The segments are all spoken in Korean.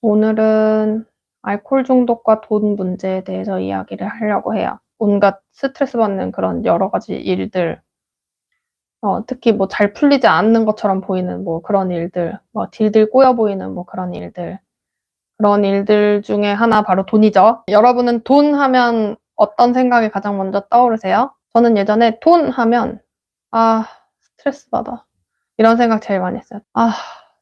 오늘은 알코올 중독과 돈 문제에 대해서 이야기를 하려고 해요. 온갖 스트레스 받는 그런 여러 가지 일들, 특히 뭐 잘 풀리지 않는 것처럼 보이는 뭐 그런 일들, 뭐 딜딜 꼬여 보이는 뭐 그런 일들 중에 하나 바로 돈이죠. 여러분은 돈 하면 어떤 생각이 가장 먼저 떠오르세요? 저는 예전에 돈 하면 아, 스트레스 받아. 이런 생각 제일 많이 했어요. 아,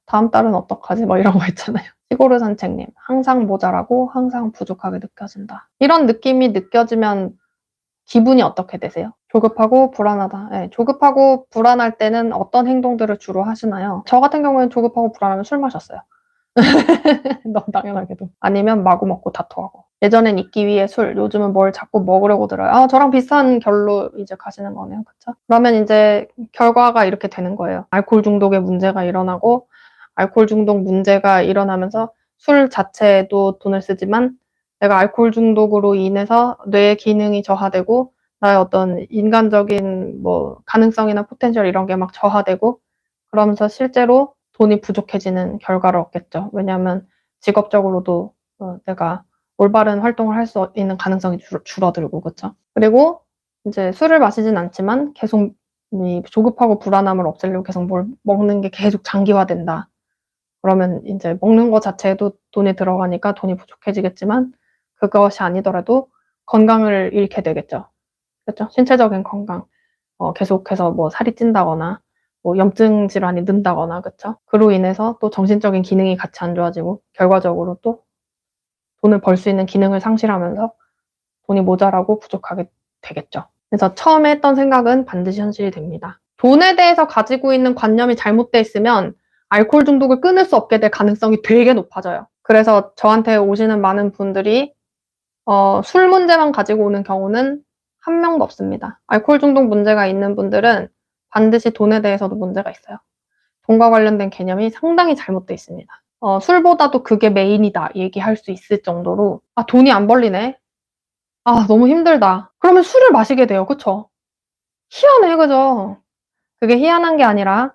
다음 달은 어떡하지? 뭐 이런 거 있잖아요. 시골의 산책님, 항상 모자라고 항상 부족하게 느껴진다. 이런 느낌이 느껴지면 기분이 어떻게 되세요? 조급하고 불안하다. 네, 조급하고 불안할 때는 어떤 행동들을 주로 하시나요? 저 같은 경우에는 조급하고 불안하면 술 마셨어요. 너무 당연하게도. 아니면 마구 먹고 다투하고. 예전엔 있기 위해 술, 요즘은 뭘 자꾸 먹으려고 들어요. 아, 저랑 비슷한 결로 이제 가시는 거네요. 그쵸? 그러면 이제 결과가 이렇게 되는 거예요. 알코올 중독의 문제가 일어나고, 알코올 중독 문제가 일어나면서 술 자체에도 돈을 쓰지만, 내가 알코올 중독으로 인해서 뇌의 기능이 저하되고, 나의 어떤 인간적인 뭐 가능성이나 포텐셜 이런 게 막 저하되고, 그러면서 실제로 돈이 부족해지는 결과를 얻겠죠. 왜냐하면 직업적으로도 내가 올바른 활동을 할 수 있는 가능성이 줄어들고, 그쵸? 그리고 이제 술을 마시진 않지만 계속 이 조급하고 불안함을 없애려고 계속 뭘 먹는 게 계속 장기화된다. 그러면 이제 먹는 거 자체에도 돈이 들어가니까 돈이 부족해지겠지만 그것이 아니더라도 건강을 잃게 되겠죠. 그렇죠? 신체적인 건강. 계속해서 뭐 살이 찐다거나 뭐 염증 질환이 는다거나, 그쵸? 그로 인해서 또 정신적인 기능이 같이 안 좋아지고 결과적으로 또 돈을 벌 수 있는 기능을 상실하면서 돈이 모자라고 부족하게 되겠죠. 그래서 처음에 했던 생각은 반드시 현실이 됩니다. 돈에 대해서 가지고 있는 관념이 잘못돼 있으면 알코올 중독을 끊을 수 없게 될 가능성이 되게 높아져요. 그래서 저한테 오시는 많은 분들이 술 문제만 가지고 오는 경우는 한 명도 없습니다. 알코올 중독 문제가 있는 분들은 반드시 돈에 대해서도 문제가 있어요. 돈과 관련된 개념이 상당히 잘못돼 있습니다. 술보다도 그게 메인이다 얘기할 수 있을 정도로 아, 돈이 안 벌리네. 아, 너무 힘들다. 그러면 술을 마시게 돼요. 그쵸? 희한해, 그죠? 그게 희한한 게 아니라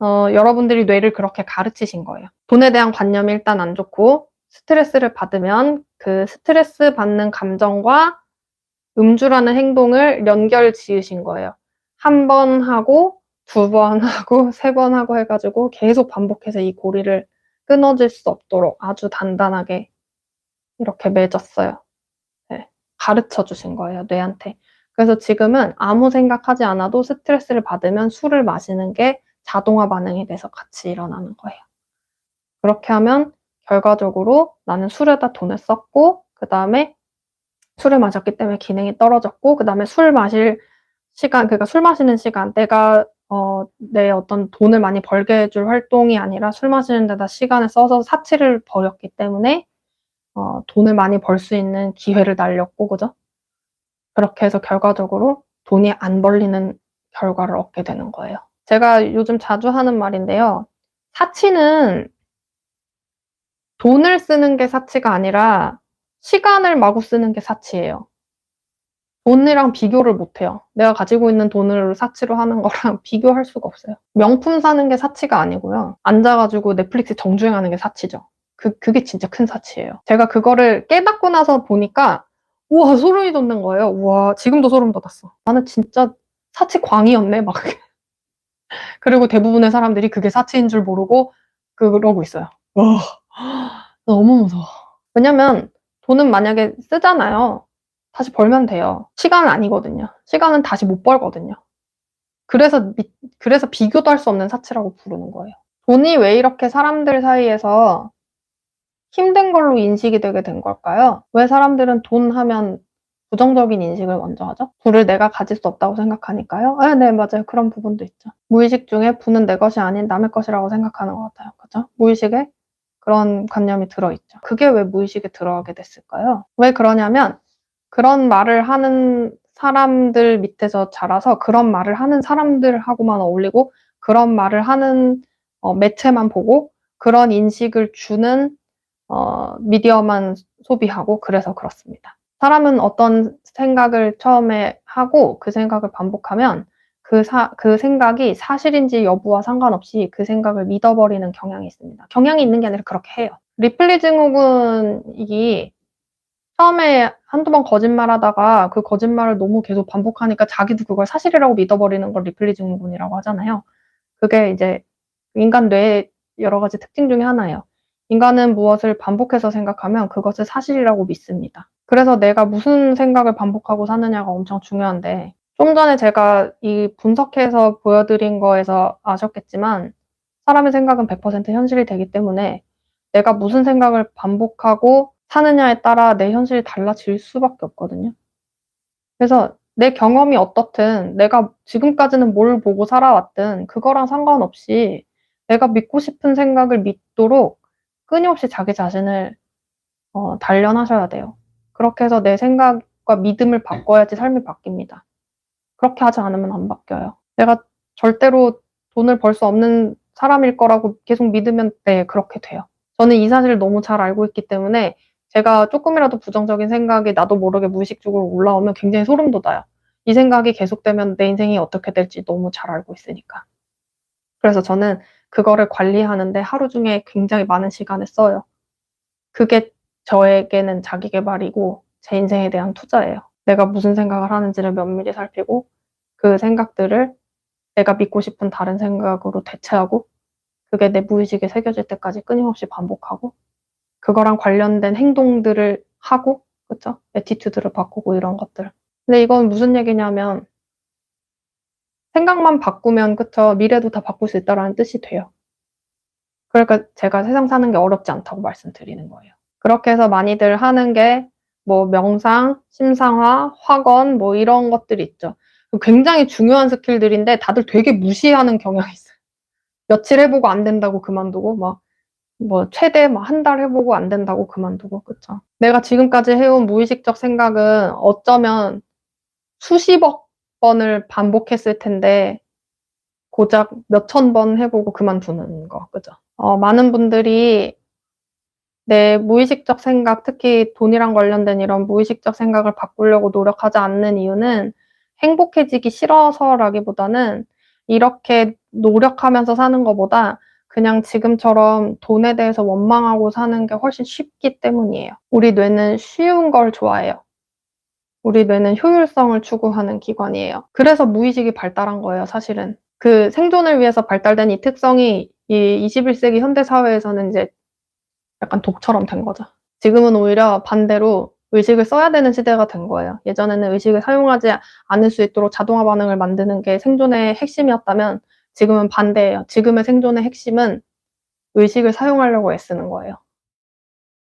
여러분들이 뇌를 그렇게 가르치신 거예요. 돈에 대한 관념이 일단 안 좋고 스트레스를 받으면 그 스트레스 받는 감정과 음주라는 행동을 연결 지으신 거예요. 한 번 하고 두 번 하고 세 번 하고 해가지고 계속 반복해서 이 고리를 끊어질 수 없도록 아주 단단하게 이렇게 맺었어요. 네. 가르쳐 주신 거예요, 뇌한테. 그래서 지금은 아무 생각하지 않아도 스트레스를 받으면 술을 마시는 게 자동화 반응이 돼서 같이 일어나는 거예요. 그렇게 하면 결과적으로 나는 술에다 돈을 썼고, 그 다음에 술을 마셨기 때문에 기능이 떨어졌고, 그 다음에 술 마실 시간, 그러니까 술 마시는 시간, 내가 내 어떤 돈을 많이 벌게 해줄 활동이 아니라 술 마시는 데다 시간을 써서 사치를 벌였기 때문에 돈을 많이 벌 수 있는 기회를 날렸고, 그죠? 그렇게 해서 결과적으로 돈이 안 벌리는 결과를 얻게 되는 거예요. 제가 요즘 자주 하는 말인데요. 사치는 돈을 쓰는 게 사치가 아니라 시간을 마구 쓰는 게 사치예요. 돈이랑 비교를 못 해요. 내가 가지고 있는 돈을 사치로 하는 거랑 비교할 수가 없어요. 명품 사는 게 사치가 아니고요. 앉아가지고 넷플릭스 정주행하는 게 사치죠. 그게 진짜 큰 사치예요. 제가 그거를 깨닫고 나서 보니까 우와, 소름이 돋는 거예요. 우와, 지금도 소름 돋았어. 나는 진짜 사치 광이었네, 막. 그리고 대부분의 사람들이 그게 사치인 줄 모르고 그러고 있어요. 와, 너무 무서워. 왜냐면 돈은 만약에 쓰잖아요. 다시 벌면 돼요. 시간은 아니거든요. 시간은 다시 못 벌거든요. 그래서 비교도 할 수 없는 사치라고 부르는 거예요. 돈이 왜 이렇게 사람들 사이에서 힘든 걸로 인식이 되게 된 걸까요? 왜 사람들은 돈 하면 부정적인 인식을 먼저 하죠? 부를 내가 가질 수 없다고 생각하니까요? 네, 맞아요. 그런 부분도 있죠. 무의식 중에 부는 내 것이 아닌 남의 것이라고 생각하는 것 같아요. 그죠? 무의식에 그런 관념이 들어있죠. 그게 왜 무의식에 들어가게 됐을까요? 왜 그러냐면 그런 말을 하는 사람들 밑에서 자라서 그런 말을 하는 사람들하고만 어울리고 그런 말을 하는 매체만 보고 그런 인식을 주는 미디어만 소비하고 그래서 그렇습니다. 사람은 어떤 생각을 처음에 하고 그 생각을 반복하면 그 생각이 사실인지 여부와 상관없이 그 생각을 믿어버리는 경향이 있습니다. 경향이 있는 게 아니라 그렇게 해요. 리플리 증후군이 처음에 한두 번 거짓말하다가 그 거짓말을 너무 계속 반복하니까 자기도 그걸 사실이라고 믿어버리는 걸 리플리 증후군이라고 하잖아요. 그게 이제 인간 뇌의 여러 가지 특징 중에 하나예요. 인간은 무엇을 반복해서 생각하면 그것을 사실이라고 믿습니다. 그래서 내가 무슨 생각을 반복하고 사느냐가 엄청 중요한데, 좀 전에 제가 이 분석해서 보여드린 거에서 아셨겠지만 사람의 생각은 100% 현실이 되기 때문에 내가 무슨 생각을 반복하고 사느냐에 따라 내 현실이 달라질 수밖에 없거든요. 그래서 내 경험이 어떻든 내가 지금까지는 뭘 보고 살아왔든 그거랑 상관없이 내가 믿고 싶은 생각을 믿도록 끊임없이 자기 자신을 단련하셔야 돼요. 그렇게 해서 내 생각과 믿음을 바꿔야지 삶이 바뀝니다. 그렇게 하지 않으면 안 바뀌어요. 내가 절대로 돈을 벌 수 없는 사람일 거라고 계속 믿으면 네, 그렇게 돼요. 저는 이 사실을 너무 잘 알고 있기 때문에 제가 조금이라도 부정적인 생각이 나도 모르게 무의식적으로 올라오면 굉장히 소름 돋아요. 이 생각이 계속되면 내 인생이 어떻게 될지 너무 잘 알고 있으니까. 그래서 저는 그거를 관리하는데 하루 중에 굉장히 많은 시간을 써요. 그게 저에게는 자기 계발이고 제 인생에 대한 투자예요. 내가 무슨 생각을 하는지를 면밀히 살피고 그 생각들을 내가 믿고 싶은 다른 생각으로 대체하고 그게 내 무의식에 새겨질 때까지 끊임없이 반복하고 그거랑 관련된 행동들을 하고, 그쵸? 애티튜드를 바꾸고 이런 것들. 근데 이건 무슨 얘기냐면 생각만 바꾸면, 그쵸? 미래도 다 바꿀 수 있다라는 뜻이 돼요. 그러니까 제가 세상 사는 게 어렵지 않다고 말씀드리는 거예요. 그렇게 해서 많이들 하는 게 뭐 명상, 심상화, 확언 뭐 이런 것들이 있죠. 굉장히 중요한 스킬들인데 다들 되게 무시하는 경향이 있어요. 며칠 해보고 안 된다고 그만두고 뭐 최대 한 달 해보고 안 된다고 그만두고, 그쵸? 내가 지금까지 해온 무의식적 생각은 어쩌면 수십억 번을 반복했을 텐데 고작 몇천 번 해보고 그만두는 거, 그죠? 많은 분들이 내 무의식적 생각, 특히 돈이랑 관련된 이런 무의식적 생각을 바꾸려고 노력하지 않는 이유는 행복해지기 싫어서라기보다는 이렇게 노력하면서 사는 것보다 그냥 지금처럼 돈에 대해서 원망하고 사는 게 훨씬 쉽기 때문이에요. 우리 뇌는 쉬운 걸 좋아해요. 우리 뇌는 효율성을 추구하는 기관이에요. 그래서 무의식이 발달한 거예요, 사실은. 그 생존을 위해서 발달된 이 특성이 이 21세기 현대 사회에서는 이제 약간 독처럼 된 거죠. 지금은 오히려 반대로 의식을 써야 되는 시대가 된 거예요. 예전에는 의식을 사용하지 않을 수 있도록 자동화 반응을 만드는 게 생존의 핵심이었다면 지금은 반대예요. 지금의 생존의 핵심은 의식을 사용하려고 애쓰는 거예요.